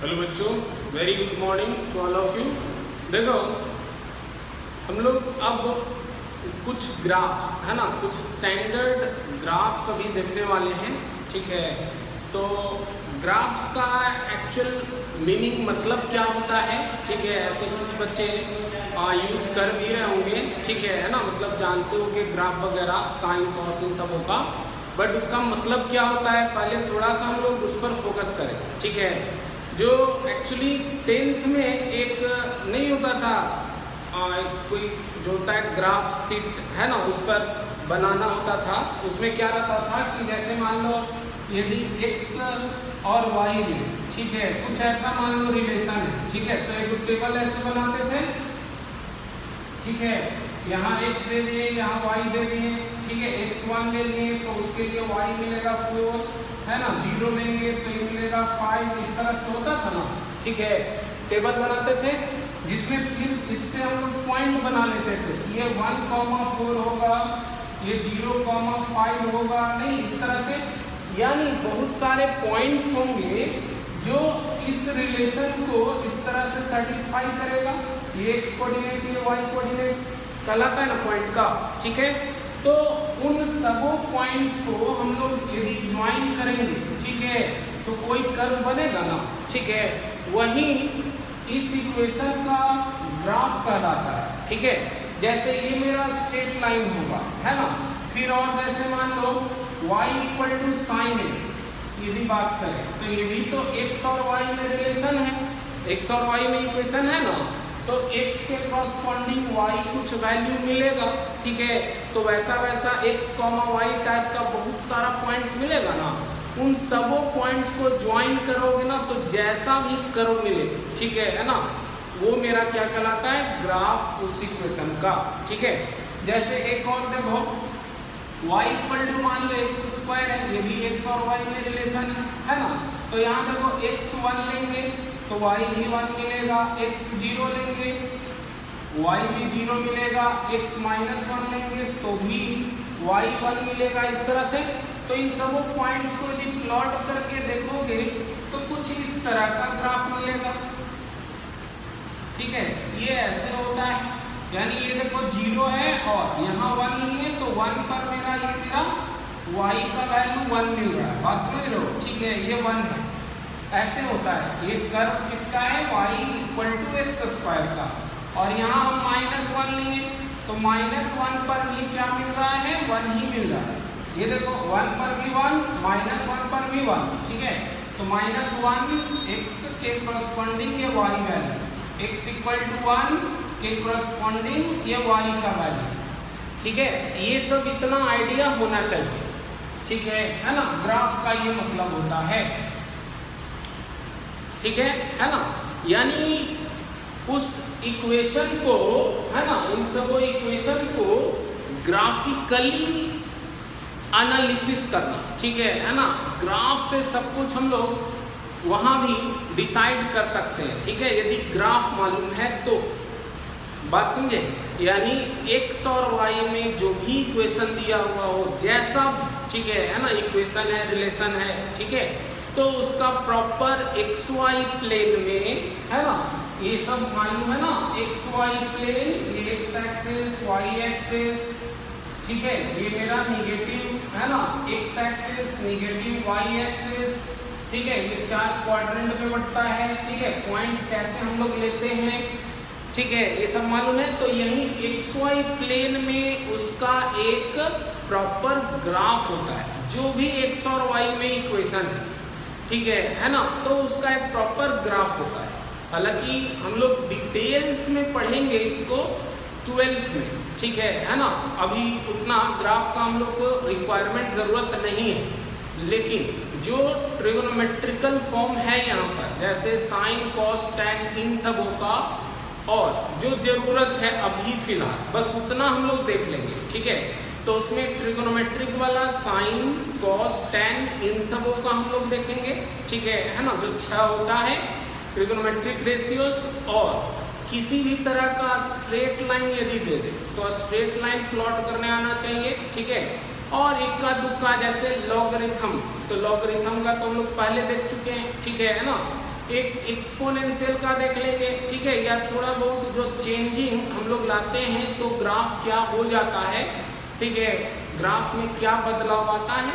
Hello बच्चों, very good morning to all of you. देखो, हम लोग अब कुछ ग्राफ्स है ना, कुछ स्टैंडर्ड ग्राफ्स अभी देखने वाले हैं। ठीक है, तो ग्राफ्स का एक्चुअल मीनिंग मतलब क्या होता है। ठीक है, ऐसे कुछ बच्चे यूज कर भी रहे होंगे। ठीक है ना, मतलब जानते होंगे ग्राफ वगैरह, साइन कॉस इन सबों का, बट उसका मतलब क्या होता है पहले थोड़ा सा हम लोग उस पर फोकस करें। ठीक है, जो एक्चुअली 10th में एक नहीं होता था, कोई जो होता है ग्राफ सीट है ना, उस पर बनाना होता था। उसमें क्या रहता था कि जैसे मान लो यदि x और y में, ठीक है, कुछ ऐसा मान लो रिलेशन है। ठीक है, तो एक टेबल ऐसे बनाते थे। ठीक है, यहाँ x दे दिए, यहाँ y दे दिए। ठीक है, x1 ले लिए तो उसके लिए y मिलेगा 4, है ना, 0 लेंगे तो ये मिलेगा 5। इस तरह से होता था ना। ठीक है, टेबल बनाते थे जिसमें फिर इससे हम लोग पॉइंट बना लेते थे कि ये 1,4 होगा, ये 0,5 होगा, नहीं इस तरह से, यानी बहुत सारे पॉइंट्स होंगे जो इस रिलेशन को इस तरह से सेटिस्फाई करेगा। ये x कोऑर्डिनेट, ये y कोऑर्डिनेट कहलाता है ना पॉइंट का। ठीक है, तो उन सबों पॉइंट्स को हम लोग यदि ज्वाइन करेंगे, ठीक है, तो कोई कर्व बनेगा ना। ठीक है, वही इस इक्वेशन का ग्राफ कहलाता है। ठीक है, जैसे ये मेरा स्ट्रेट लाइन होगा, है ना, फिर और जैसे मान लो y equal to sine x यदि बात करें तो ये भी तो x और y में रिलेशन है, x और y में इक्वेशन है ना, तो x के कॉरस्पॉन्डिंग y कुछ वैल्यू मिलेगा। ठीक है, तो वैसा वैसा x, y टाइप का बहुत सारा पॉइंट्स मिलेगा ना। उन सबों पॉइंट्स को ज्वाइन करोगे ना तो जैसा भी कर्व मिले, ठीक है ना, वो मेरा क्या कहलाता है, ग्राफ उस इक्वेशन का। ठीक है, जैसे एक और देखो, y इक्वल टू मान लो x स्क्वायर है, ये भी x और y में रिलेशन है ना, तो यहाँ देखो x1 लेंगे तो y भी 1 मिलेगा, x 0 लेंगे y भी 0 मिलेगा, x माइनस 1 लेंगे तो भी y 1 मिलेगा। इस तरह से तो इन सब पॉइंट्स को यदि प्लॉट करके देखोगे तो कुछ इस तरह का ग्राफ मिलेगा। ठीक है, ये ऐसे होता है, यानी ये देखो 0 है और यहाँ 1 लिए तो 1 पर मेरा ये मेरा y का वैल्यू 1 मिल रहा है। बात समझ रहे हो? ठीक है, ये 1 है, ऐसे होता है। ये कर्व किसका है, y equal to x square का, और यहाँ हम -1 लिए तो -1 पर भी क्या मिल रहा है, 1 ही मिल रहा है। ये देखो 1 पर भी 1, -1 पर भी 1। ठीक है, तो -1 x के कॉरस्पॉन्डिंग ये y value, x equal to 1 के कॉरस्पॉन्डिंग ये y का वैल्यू। ठीक है, ये सब इतना आइडिया होना चाहिए। ठीक है ना, ग्राफ का ये मतलब होता है। ठीक है ना, यानी उस इक्वेशन को, है ना, इन सब इक्वेशन को ग्राफिकली एनालिसिस करना। ठीक है ना, ग्राफ से सब कुछ हम लोग वहाँ भी डिसाइड कर सकते हैं। ठीक है, यदि ग्राफ मालूम है तो, बात समझे, यानी x और y में जो भी इक्वेशन दिया हुआ हो, जैसा भी, ठीक है ना, इक्वेशन है, रिलेशन है, ठीक है, तो उसका प्रॉपर xy प्लेन में, है ना, ये सब मालूम है ना, xy प्लेन, ये x एक्सिस, y एक्सिस, ठीक है, ये मेरा निगेटिव है ना, x axis, negative y axis, ठीक है, ये 4 क्वाड्रेंट में बंटता है। ठीक है, पॉइंट्स कैसे हम लोग लेते हैं, ठीक है, ये सब मालूम है। तो यही xy प्लेन में उसका एक प्रॉपर ग्राफ होता है, जो भी x और y में इक्वेशन है, ठीक है ना, तो उसका एक प्रॉपर ग्राफ होता है। हालांकि हम लोग डिटेल्स में पढ़ेंगे इसको 12th में, ठीक है ना, अभी उतना ग्राफ का हम लोग को रिक्वायरमेंट ज़रूरत नहीं है, लेकिन जो ट्रिगोनोमेट्रिकल फॉर्म है यहाँ पर, जैसे साइन कॉस टैन, इन सबों का, और जो ज़रूरत है अभी फिलहाल बस उतना हम लोग देख लेंगे। ठीक है, तो उसमें ट्रिगोनोमेट्रिक वाला साइन कॉस टैन इन सबों का हम लोग देखेंगे। ठीक है ना, जो 6 होता है ट्रिगोनोमेट्रिक रेशियोज, और किसी भी तरह का स्ट्रेट लाइन यदि दे दे तो स्ट्रेट लाइन प्लॉट करने आना चाहिए। ठीक है, और इक्का दुक्का जैसे लॉगरिथम, तो लॉगरिथम का तो हम लोग पहले देख चुके हैं। ठीक है ना, एक एक्सपोनेंशियल का देख लेंगे, ठीक है, या थोड़ा बहुत जो चेंजिंग हम लोग लाते हैं तो ग्राफ क्या हो जाता है, ठीक है, ग्राफ में क्या बदलाव आता है,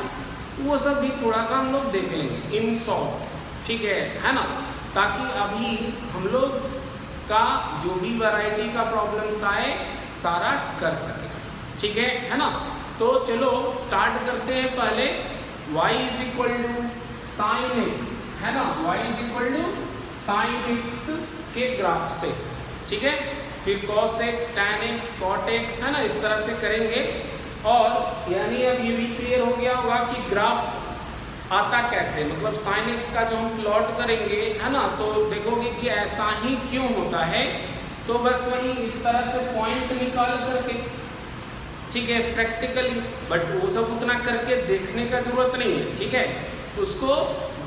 वो सब भी थोड़ा सा हम लोग देख लेंगे इन शॉर्ट, ठीक है ना, ताकि अभी हम लोग का जो भी वैरायटी का प्रॉब्लम्स आए सारा कर सके, ठीक है ना। तो चलो स्टार्ट करते हैं। पहले y is equal to sine x, है ना, y is equal to sine x के ग्राफ से, ठीक है, फिर cos x, tan x, cot x, है ना, इस तरह से करेंगे। और यानी अब ये भी क्लियर हो गया होगा कि ग्राफ आता कैसे, मतलब साइन एक्स का जो हम प्लॉट करेंगे, है ना, तो देखोगे कि ऐसा ही क्यों होता है, तो बस वही इस तरह से पॉइंट निकाल करके, ठीक है, प्रैक्टिकली, बट वो सब उतना करके देखने का जरूरत नहीं है, ठीक है, उसको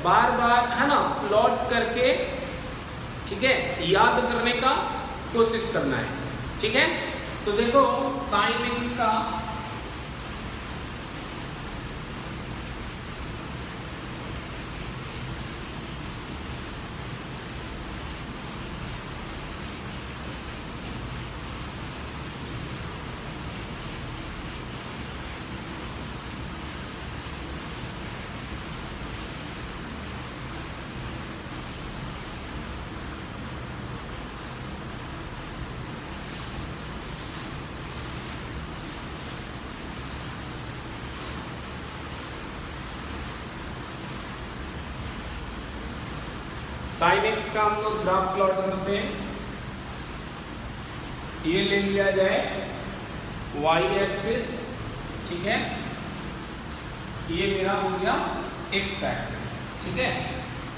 बार बार, है ना, प्लॉट करके, ठीक है, याद करने का कोशिश करना है, ठीक है। तो देखो साइन एक्स का साइन एक्स का हम लोग ग्राफ प्लॉट करते हैं। ये ले लिया जाए वाई एक्सिस, ठीक है, ये मेरा हो गया एक्स एक्सिस, ठीक है।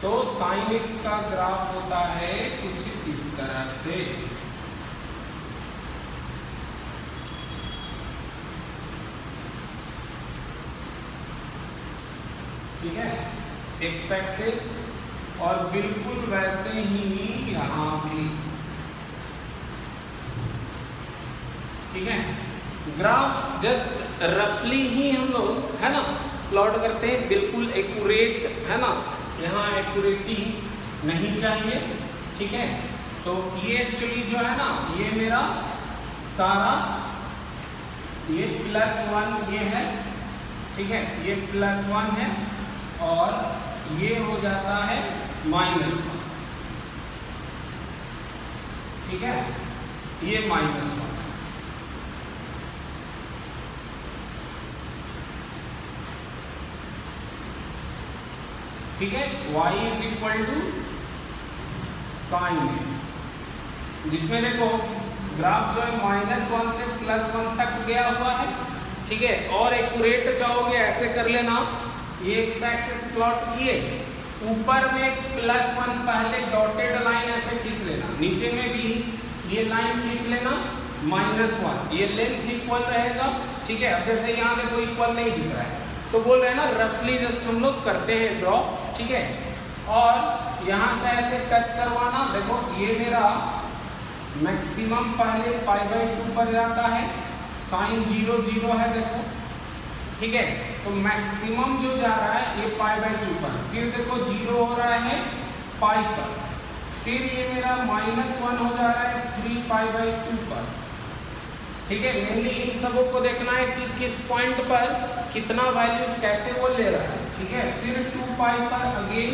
तो साइन एक्स का ग्राफ होता है कुछ इस तरह से, ठीक है, एक्स एक्सिस, और बिल्कुल वैसे ही यहाँ भी, ठीक है। ग्राफ जस्ट रफली ही हम लोग, है ना, प्लॉट करते हैं, बिल्कुल एक्यूरेट, है ना, यहाँ एक्यूरेसी नहीं चाहिए, ठीक है। तो ये एक्चुअली जो है ना, ये मेरा सारा ये +1 ये है, ठीक है, ये +1 है, और ये हो जाता है -1, ठीक है, ये -1, ठीक है। y is equal to sine x, जिसमें देखो ग्राफ जो है -1 से +1 तक गया हुआ है, ठीक है। और एक्यूरेट चाहोगे ऐसे कर लेना, ये एक्स एक्सिस प्लॉट किए, ऊपर में +1 पहले डॉटेड लाइन ऐसे खींच लेना, नीचे में भी ये लाइन खींच लेना -1, ये लेंथ इक्वल रहेगा, ठीक है। अब जैसे यहाँ पे कोई इक्वल नहीं दिख रहा है तो बोल रहे हैं ना, रफली जस्ट हम लोग करते हैं ड्रॉ, ठीक है। और यहाँ से ऐसे टच करवाना, देखो ये मेरा मैक्सिमम पहले π/2 पर जाता है, साइन 0 0 है, देखो, ठीक है। तो मैक्सिमम जो जा रहा है ये π/2 पर, फिर देखो 0 हो रहा है π पर, फिर ये मेरा -1 हो जा रहा है 3π/2 पर, ठीक है। मेनली इन सबों को देखना है कि किस पॉइंट पर कितना वैल्यूज कैसे वो ले रहा है, ठीक है। फिर 2π पर अगेन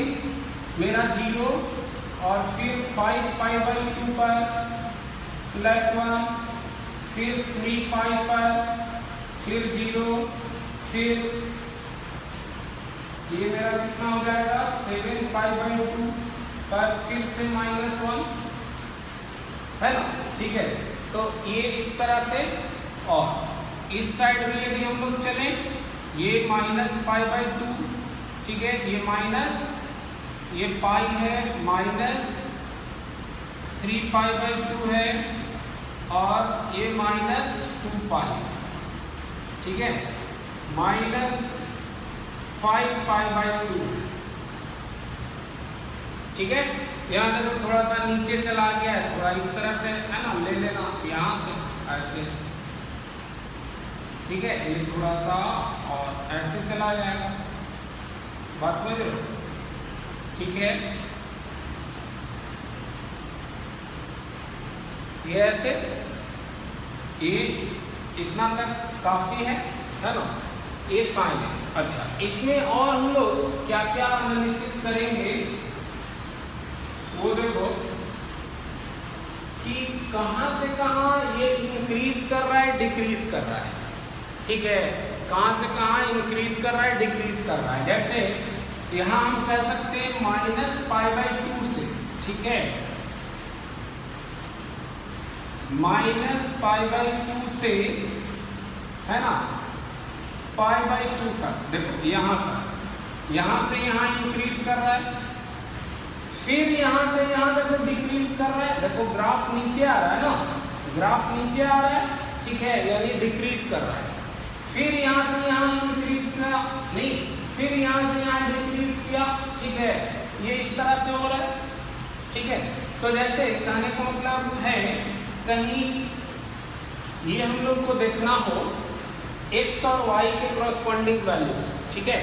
मेरा 0, और फिर 5π/2 पर +1, फिर 3π पर, फिर 0, फिर ये मेरा कितना हो जाएगा 7π/2 पर, फिर से -1, है ना, ठीक है। तो ये इस तरह से, और इस साइड भी यदि हम लोग चले, ये -π/2, ठीक है, ये माइनस, ये पाई है, -3π/2 है, और ये -2π, ठीक है, -5π/2, ठीक है। यहाँ देखो थोड़ा सा नीचे चला गया है, थोड़ा इस तरह से, है ना, ले लेना यहाँ से ऐसे, ठीक है, ये थोड़ा सा और ऐसे चला जाएगा, बात समझ रहे हो, ठीक है। ये ऐसे, ये इतना तक काफी है ना, ये साइन एक्स। अच्छा, इसमें और हम लोग क्या क्या एनालिसिस करेंगे वो देखो कि कहां से कहां ये इंक्रीज कर रहा है, डिक्रीज कर रहा है। ठीक है, कहां से कहां इंक्रीज कर रहा है, डिक्रीज कर रहा है। जैसे यहां हम कह सकते हैं -π/2 से, ठीक है, -π/2 से, है ना, π/2 तक। देखो यहां तक, यहां से यहां इंक्रीज कर रहा है, फिर यहां से यहां तक डिक्रीज कर रहा है। देखो ग्राफ नीचे आ रहा है ना, ग्राफ नीचे आ रहा है, ठीक है, यानी डिक्रीज कर रहा है। फिर यहां से यहां इंक्रीज किया, नहीं, फिर यहां से यहां डिक्रीज किया, ठीक है, ये इस तरह से हो रहा है। ठीक है, तो जैसे कहने का मतलब है कहीं ये हम लोग को देखना हो x और y के कॉरस्पॉन्डिंग वैल्यूज। ठीक है,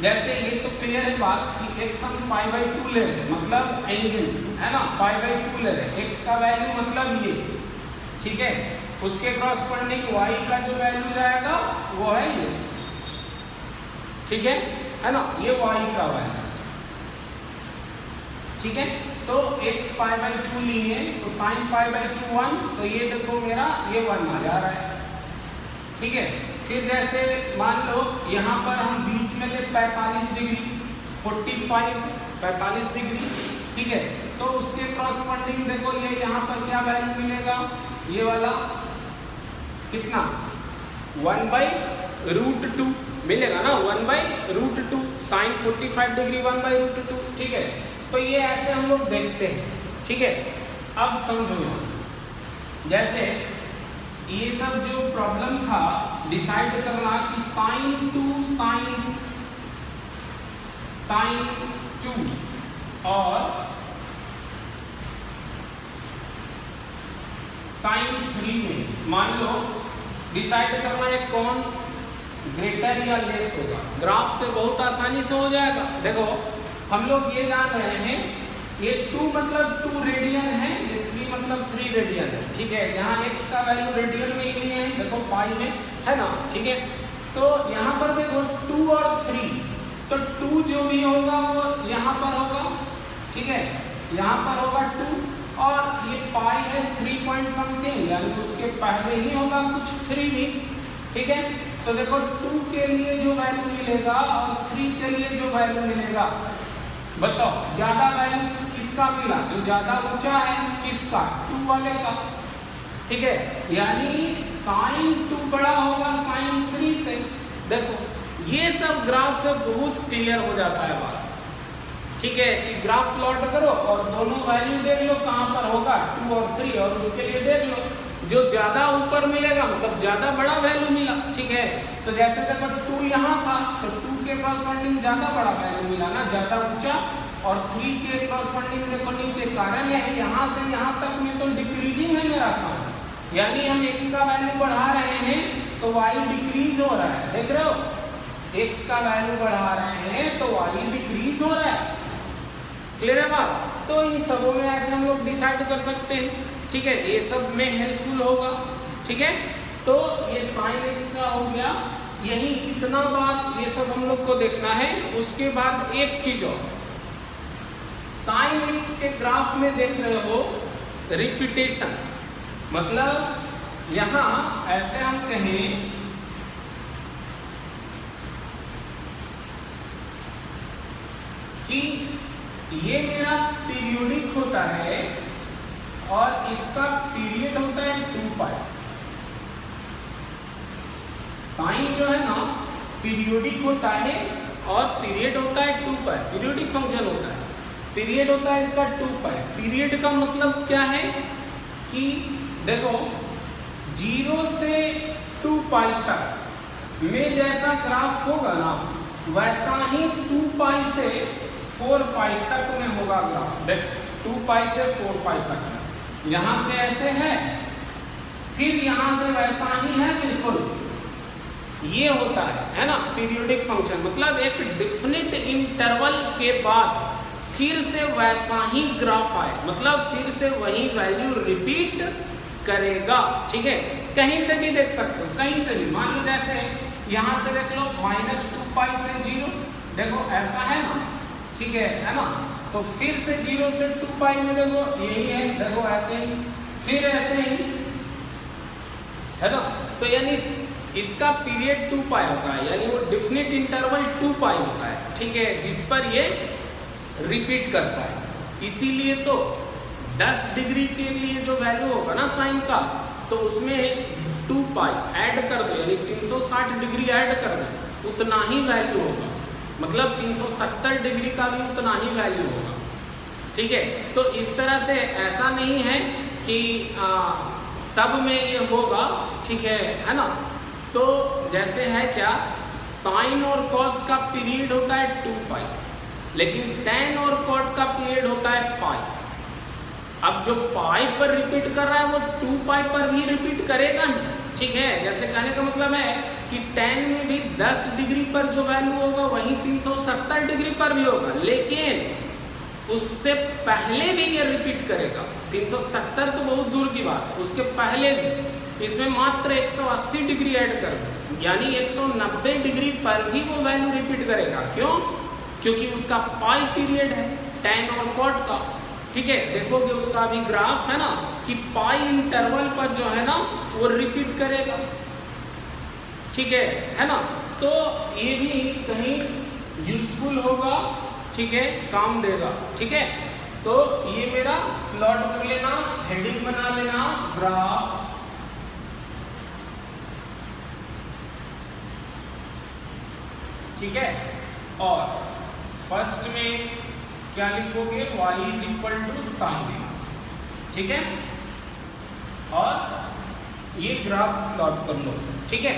जैसे ये तो क्लियर है बात कि x हम π/2 ले रहे हैं, मतलब एंगल है ना, π/2 ले रहे हैं, x का वैल्यू मतलब ये, ठीक है, उसके कॉरस्पॉन्डिंग y का जो वैल्यू जाएगा वो है ये, ठीक है ना, ये y का वैल्यू। ठीक है, तो x π/2 लिए तो sin π/2 1, तो ये देखो मेरा ये 1 आ जा रहा है। ठीक है, फिर जैसे मान लो यहाँ पर हम बीच में ले 45 डिग्री, 45 डिग्री, ठीक है, तो उसके कॉरस्पॉन्डिंग देखो ये यहाँ पर क्या वैल्यू मिलेगा, ये वाला कितना 1/√2 मिलेगा ना, 1/√2 sin 45 डिग्री 1/√2। ठीक है, तो ये ऐसे हम लोग देखते हैं। ठीक है, अब समझो यहाँ जैसे ये सब जो प्रॉब्लम था डिसाइड करना कि sin 2 और sin 3 में मान लो डिसाइड करना है कौन ग्रेटर या लेस होगा। ग्राफ से बहुत आसानी से हो जाएगा। देखो हम लोग ये जान रहे हैं ये 2 मतलब 2 रेडियन है, ये 3 मतलब 3 रेडियन है। ठीक है, यहाँ x का वैल्यू रेडियन में ही लिए हैं, देखो पाई में, है ना। ठीक है, तो यहाँ पर देखो 2 और 3, तो 2 जो भी होगा वो यहाँ पर होगा, ठीक है, यहाँ पर होगा 2, और ये पाई है 3 पॉइंट समथिंग, यानी उसके पहले ही होगा कुछ 3 भी। ठीक है, तो देखो 2 के लिए जो वैल्यू मिलेगा और 3 के लिए जो वैल्यू मिलेगा, बताओ ज्यादा वैल्यू किसका मिला, जो ज्यादा ऊंचा है किसका, 2 वाले का। ठीक है, यानी sin 2 बड़ा होगा sin 3 से। देखो ये सब ग्राफ से बहुत क्लियर हो जाता है बात। ठीक है, कि ग्राफ प्लॉट करो और दोनों वैल्यू देख लो कहाँ पर होगा 2 और 3, और उसके लिए देख लो जो ज्यादा ऊपर मिलेगा मतलब ज्यादा बड़ा वैल्यू मिला। ठीक है, तो जैसे देखो 2 यहाँ था तो 2 के कॉरस्पॉन्डिंग ज्यादा बड़ा वैल्यू मिला ना, ज्यादा ऊंचा, और 3 के कॉरस्पॉन्डिंग देखो नीचे। कारण यह है यहाँ से यहाँ तक में तो डिक्रीजिंग है मेरा साइन, यानी हम x का वैल्यू बढ़ा रहे हैं तो y डिक्रीज हो रहा है। देख रहे हो, x का वैल्यू बढ़ा रहे हैं तो y डिक्रीज हो रहा है। क्लियर है बात? तो इन सबों में ऐसे हम लोग डिसाइड कर सकते हैं। ठीक है, ये सब में हेल्पफुल होगा। ठीक है, तो ये sin x का हो गया, यही इतना बात ये सब हम लोग को देखना है। उसके बाद एक चीज और, sin x के ग्राफ में देख रहे हो रिपीटेशन, मतलब यहां ऐसे हम कहें कि ये मेरा पीरियोडिक होता है और इसका पीरियड होता है 2 पाई। साइन जो है ना पीरियोडिक होता है और पीरियड होता है 2 पाई, पीरियोडिक फंक्शन होता है। पीरियड होता है इसका 2 पाई। पीरियड का मतलब क्या है कि देखो 0 से 2 पाई तक में जैसा ग्राफ होगा ना वैसा ही 2 पाई से 4 पाई तक में होगा ग्राफ। देख 2 पाई से 4 पाई तक में, यहाँ से ऐसे है, फिर यहाँ से वैसा ही है बिल्कुल। ये होता है ना पीरियोडिक फंक्शन, मतलब एक डिफिनिट इंटरवल के बाद फिर से वैसा ही ग्राफ आए, मतलब फिर से वही वैल्यू रिपीट करेगा। ठीक है, कहीं से भी देख सकते हो, कहीं से भी। मान लो जैसे यहाँ से देख लो -2π से 0, देखो ऐसा है ना, ठीक है ना। तो फिर से 0 से 2π में देखो यही है, देखो ऐसे ही, फिर ऐसे ही, है ना। तो यानी इसका पीरियड 2π होता है, यानी वो डिफिनिट इंटरवल 2π होता है, ठीक है, जिस पर ये रिपीट करता है। इसीलिए तो 10 डिग्री के लिए जो वैल्यू होगा ना साइन का, तो उसमें 2π ऐड कर दो, यानी 360 डिग्री ऐड कर दो, उतना ही वैल्यू होगा। मतलब 370 डिग्री का भी उतना ही वैल्यू होगा। ठीक है, तो इस तरह से ऐसा नहीं है कि सब में ये होगा, ठीक है ना। तो जैसे है क्या, साइन और कॉस का पीरियड होता है 2π, लेकिन tan और cot का पीरियड होता है π। अब जो पाई पर रिपीट कर रहा है वो 2π पर भी रिपीट करेगा ही, ठीक है। जैसे कहने का मतलब है कि tan में भी 10 डिग्री पर जो वैल्यू होगा वही 370 डिग्री पर भी होगा, लेकिन उससे पहले भी ये रिपीट करेगा। 370 तो बहुत दूर की बात है, उसके पहले भी इसमें मात्र 180 डिग्री ऐड कर दो, यानी 190 डिग्री पर भी वो वैल्यू रिपीट करेगा। क्यों? क्योंकि उसका पाई पीरियड है tan और cot का, ठीक है। देखोगे उसका अभी ग्राफ है ना कि पाई इंटरवल पर जो है ना वो रिपीट करेगा, ठीक है ना। तो ये भी कहीं यूजफुल होगा, ठीक है, काम देगा, ठीक है। तो ये मेरा प्लॉट कर लेना, हेडिंग बना लेना, ग्राफ्स, ठीक है। और फर्स्ट में क्या लिखोगे, y is equal to sine x, ठीक है। और ये ग्राफ प्लॉट कर लो, ठीक है।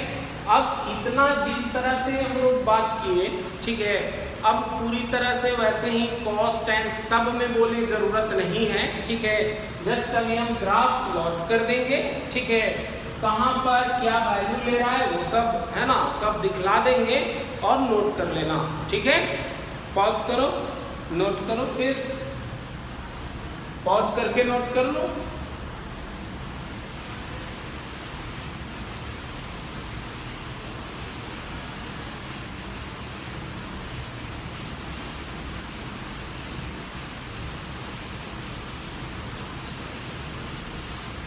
अब इतना जिस तरह से हम लोग बात किए, ठीक है, अब पूरी तरह से वैसे ही cos tan सब में बोले जरूरत नहीं है, ठीक है। जस्ट अभी हम ग्राफ प्लॉट कर देंगे, ठीक है। कहाँ पर क्या वैल्यू ले रहा है वो सब है ना, सब दिखला देंगे और नोट कर लेना, ठीक है। पॉज करो, नोट करो, फिर पॉज करके नोट कर लो।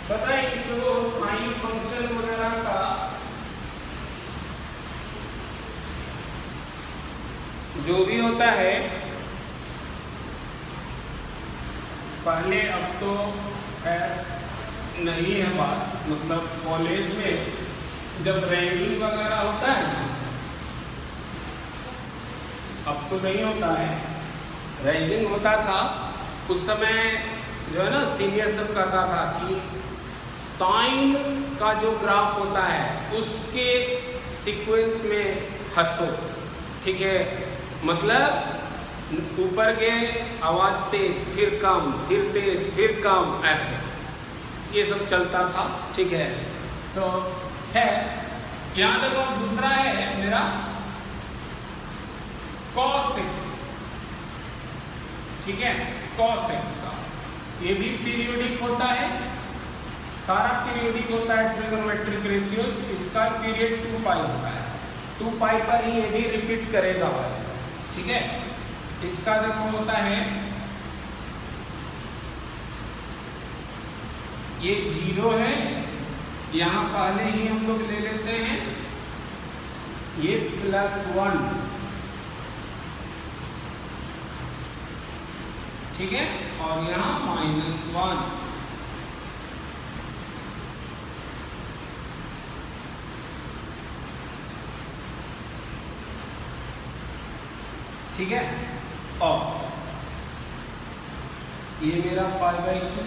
पता है इसको साइन फंक्शन वगैरह का जो भी होता है पहले, अब तो खैर नहीं है बात, मतलब कॉलेज में जब रैंकिंग वगैरह होता है ना, अब तो नहीं होता है, रैंकिंग होता था उस समय जो है ना, सीनियर सब कहता था कि साइन का जो ग्राफ होता है उसके सीक्वेंस में हंसो, ठीक है। मतलब ऊपर के आवाज तेज, फिर कम, फिर तेज, फिर कम, ऐसे ये सब चलता था, ठीक है। तो है यहाँ देखो, दूसरा है मेरा cos x, ठीक है। cos x का ये भी पीरियोडिक होता है, सारा पीरियोडिक होता है, ट्रिगोनोमेट्रिक रेशियोज। इसका पीरियड 2π होता है, 2π पर ही ये भी रिपीट करेगा, ठीक है। इसका देखो होता है ये 0 है, यहाँ पहले ही हम लोग ले लेते हैं ये +1, ठीक है, और यहाँ -1, ठीक है। और ये मेरा π/2,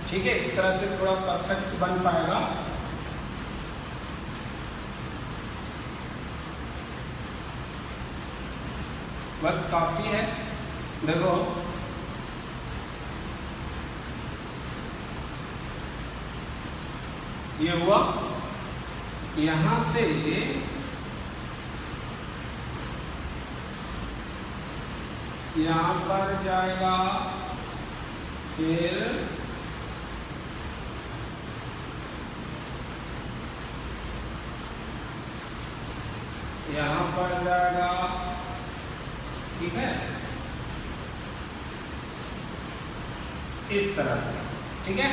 ठीक है। इस तरह से थोड़ा परफेक्ट बन पाएगा। बस काफी है, देखो ये हुआ, यहां से यहाँ पर जाएगा फिर यहाँ पर जाएगा, ठीक है, इस तरह से, ठीक है।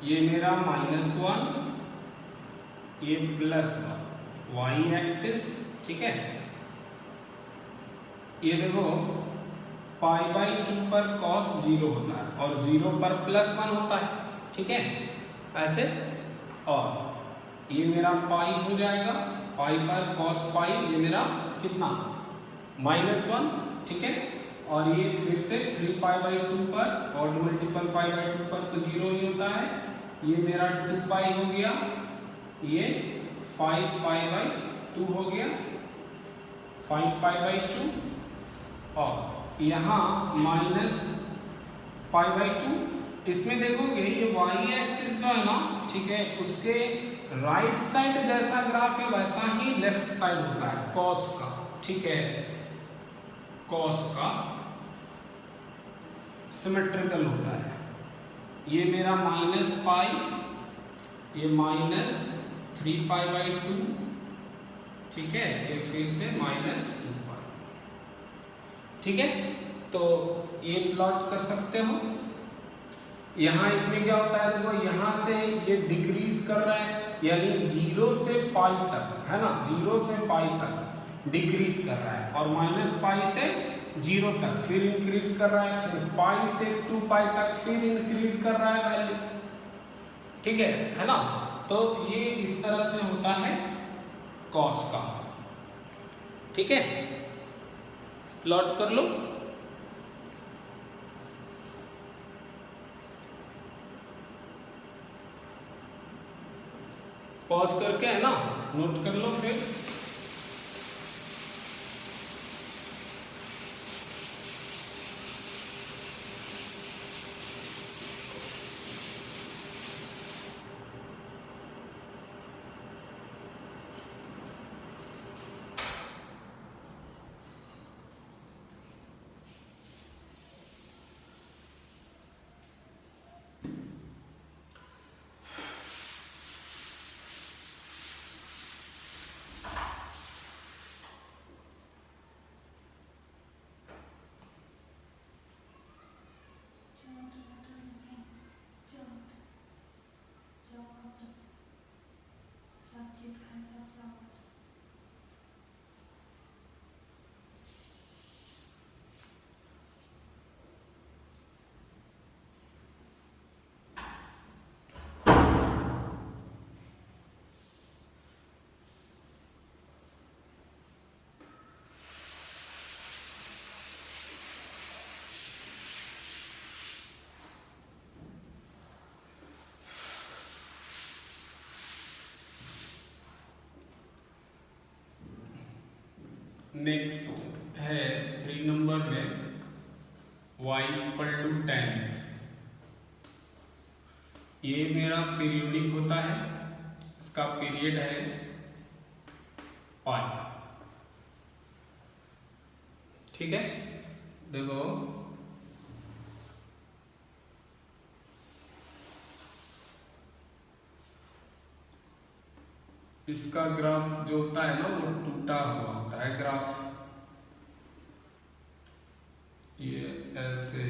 ये मेरा -1, ये +1, y एक्सिस, ठीक है। ये देखो π/2 पर cos 0 होता है और 0 पर +1 होता है, ठीक है, ऐसे। और ये मेरा पाई हो जाएगा, पाई पर cos पाई, ये मेरा कितना -1, ठीक है। और ये फिर से 3π/2 पर, और मल्टीपल π/2 पर तो 0 ही होता है। ये मेरा 2π हो गया, ये 5π/2 हो गया, 5π/2, और यहाँ -π/2। इसमें देखोगे ये y एक्सिस जो है ना, ठीक है, उसके राइट साइड जैसा ग्राफ है वैसा ही लेफ्ट साइड होता है cos का, ठीक है, cos का सिमेट्रिकल होता है। ये मेरा -π, ये -3π/2, ठीक है, ये फिर से -2π, ठीक है। तो ये प्लॉट कर सकते हो। यहाँ इसमें क्या होता है, देखो यहाँ से ये डिक्रीज कर रहा है, यानी 0 से π तक, है ना, 0 से π तक डिक्रीज कर रहा है, और -π से 0 तक फिर इंक्रीज कर रहा है, फिर π से 2π तक फिर इंक्रीज कर रहा है वैल्यू, ठीक है ना। तो ये इस तरह से होता है cos का, ठीक है। प्लॉट कर लो। पॉज करके, है ना, नोट कर लो फिर। नेक्स्ट है 3 नंबर में y = tan x। ये मेरा पीरियोडिक होता है, इसका पीरियड है पाई, ठीक है। देखो इसका ग्राफ जो होता है ना वो टूटा हुआ होता है ग्राफ, ये ऐसे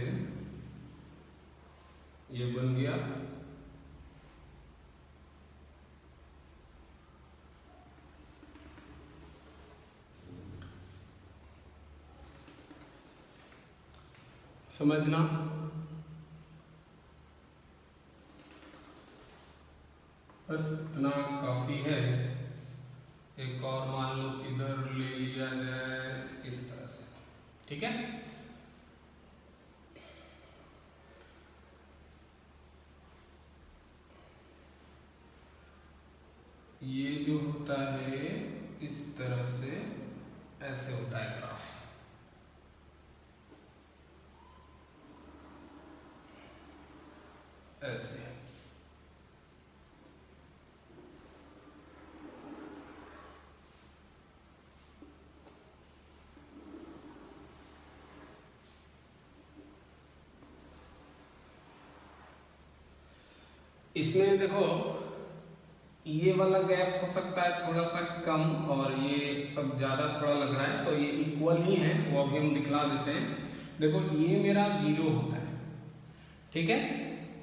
ये बन गया, समझना। बस इतना काफी है। एक और मान लो इधर ले लिया जाए इस तरह से, ठीक है। ये जो होता है इस तरह से ऐसे होता है ग्राफ, ऐसे। इसमें देखो ये वाला गैप हो सकता है थोड़ा सा कम और ये सब ज़्यादा थोड़ा लग रहा है, तो ये इक्वल ही है, वो अभी हम दिखला देते हैं। देखो ये मेरा 0 होता है, ठीक है,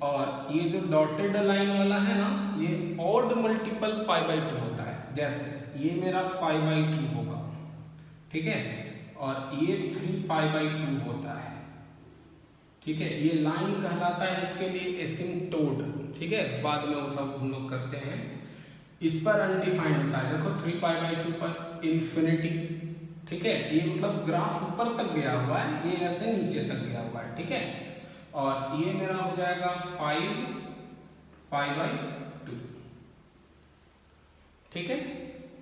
और ये जो डॉटेड लाइन वाला है ना, ये ऑड मल्टीपल π/2 होता है। जैसे ये मेरा π/2 होगा, ठीक है, और ये 3π/2 होता है, ठीक है। ये लाइन कहलाता है इसके लिए एसिम्प्टोट, ठीक है, बाद में वो सब हम लोग करते हैं। इस पर अनडिफाइंड होता है, देखो 3π/2 पर इन्फिनिटी, ठीक है, ये मतलब ग्राफ ऊपर तक गया हुआ है, ये ऐसे नीचे तक गया हुआ है, ठीक है। और ये मेरा हो जाएगा 5π/2, ठीक है,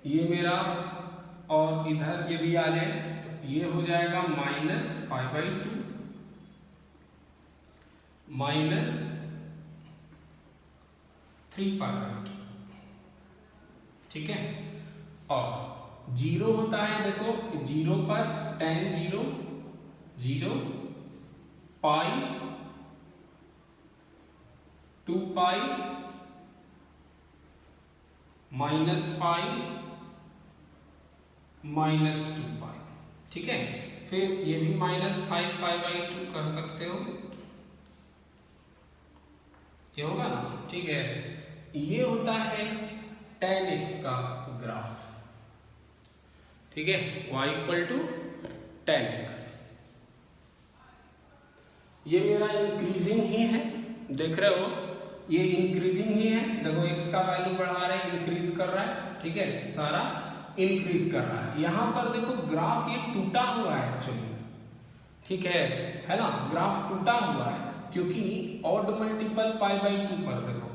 ये मेरा, और इधर यदि आ जाए तो ये हो जाएगा -π/2 -3π/2, ठीक है। और 0 होता है, देखो 0 पर tan 0 0 पाई 2π -π -2π, ठीक है। फिर ये भी -5π/2 कर सकते हो, ये होगा ना, ठीक है। ये होता है tan x का ग्राफ, ठीक है, y = tan x। ये मेरा इंक्रीजिंग ही है, देख रहे हो, ये इंक्रीजिंग ही है, देखो x का वैल्यू बढ़ा रहे हैं, इंक्रीज कर रहा है, ठीक है, सारा इंक्रीज कर रहा है। यहां पर देखो ग्राफ ये टूटा हुआ है एक्चुअली, ठीक है ना, ग्राफ टूटा हुआ है क्योंकि ऑड मल्टीपल π/2 पर देखो,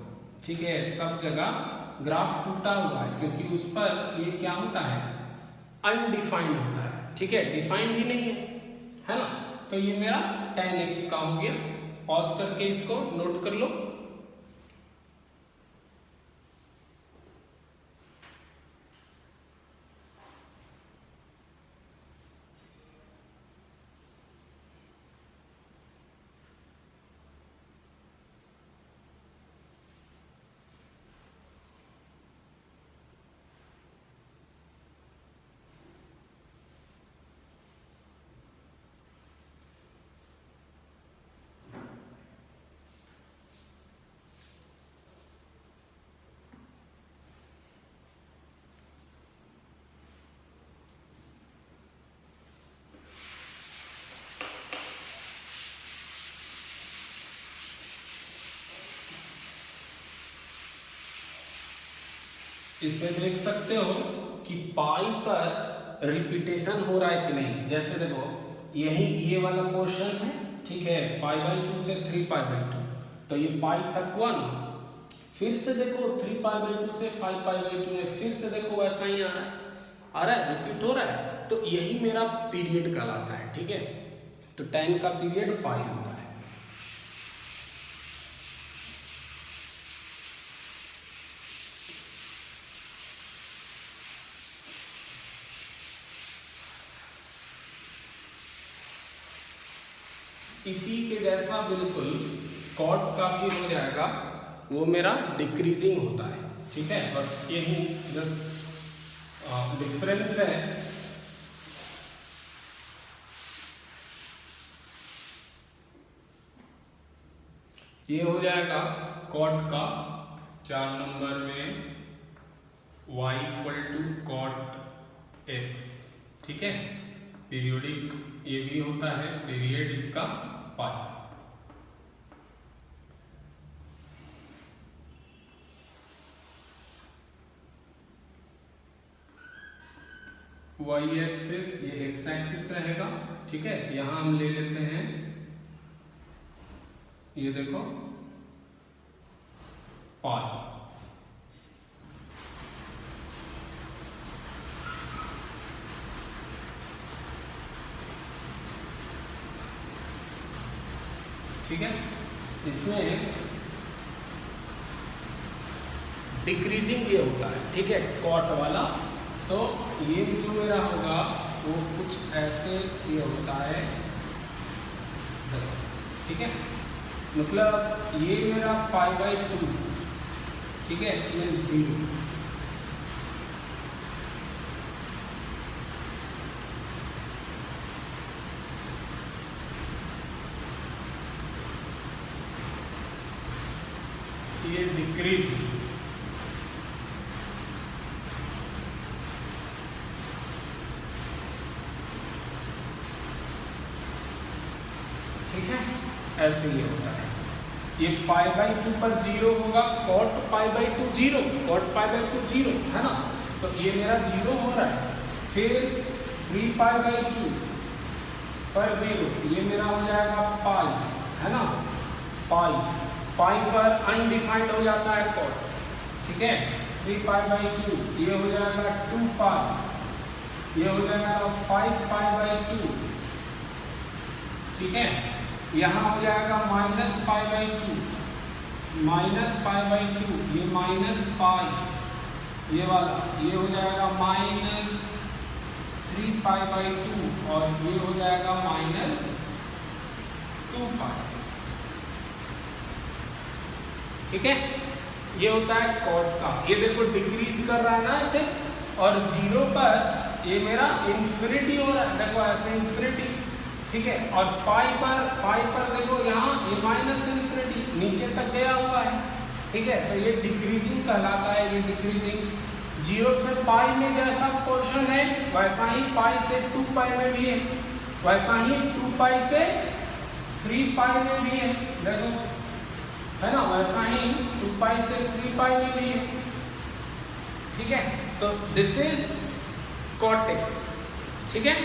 ठीक है, सब जगह ग्राफ टूटा हुआ है क्योंकि उस पर ये क्या होता है, अनडिफाइंड होता है, ठीक है, डिफाइंड ही नहीं है ना। तो ये मेरा tan x का हो गया। पॉज करके इसको नोट कर लो। इसमें देख सकते हो कि पाई पर रिपीटेशन हो रहा है कि नहीं। जैसे देखो यही ये वाला पोर्शन है, ठीक है, π/2 से 3π/2, तो ये पाई तक हुआ ना, फिर से देखो 3π/2 से 5π/2 में फिर से देखो वैसा ही आ रहा है, रिपीट हो रहा है, तो यही मेरा पीरियड कहलाता है, ठीक है। तो tan का पीरियड पाई होता है। इसी के जैसा बिल्कुल कॉट का भी हो जाएगा, वो मेरा डिक्रीजिंग होता है, ठीक है, बस यही जस्ट डिफरेंस है। ये हो जाएगा कॉट का 4 नंबर में y = cot x, ठीक है। पीरियोडिक ये भी होता है, पीरियड इसका पाई। y एक्सिस ये x एक्सिस रहेगा, ठीक है। यहां हम ले लेते हैं, ये देखो पाई, ठीक है। इसमें डिक्रीजिंग ये होता है, ठीक है, कॉट वाला। तो ये जो मेरा होगा वो कुछ ऐसे ये होता है, ठीक है, मतलब ये मेरा π/2 ठीक है, ये 0। ये डिक्रीज, ठीक है, ऐसे ही होता है। ये π/2 पर 0 होगा, cot π/2 0, cot π/2 0 है ना, तो ये मेरा 0 हो रहा है। फिर 3π/2 पर 0, ये मेरा हो जाएगा पाई, है ना, पाई पर अनडिफाइंड हो जाता है cot, ठीक है। 3π/2 ये हो जाएगा 2π, ये हो जाएगा 5π/2, ठीक है। यहाँ हो जाएगा -π/2, -π/2, ये -π, ये वाला ये हो जाएगा -3π/2 और ये हो जाएगा -2π, ठीक है। ये होता है कॉट का। ये देखो डिक्रीज कर रहा है ना ऐसे, और 0 पर ये मेरा इन्फिनिटी हो रहा है, देखो ऐसे इन्फिनिटी, ठीक है। और पाई पर देखो यहाँ ये -इन्फिनिटी नीचे तक गया हुआ है, ठीक है। तो ये डिक्रीजिंग कहलाता है, ये डिक्रीजिंग। 0 से पाई में जैसा पोर्शन है वैसा ही पाई से 2π में भी है, वैसा ही 2π से 3π में भी है, देखो है ना, वैसा ही 2π से 3π में भी है, ठीक है। तो दिस इज cot x, ठीक है।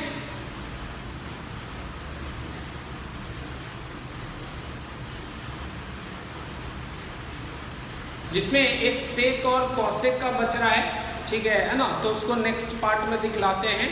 जिसमें एक सेक और कॉसेक का बच रहा है, ठीक है ना, तो उसको नेक्स्ट पार्ट में दिखलाते हैं।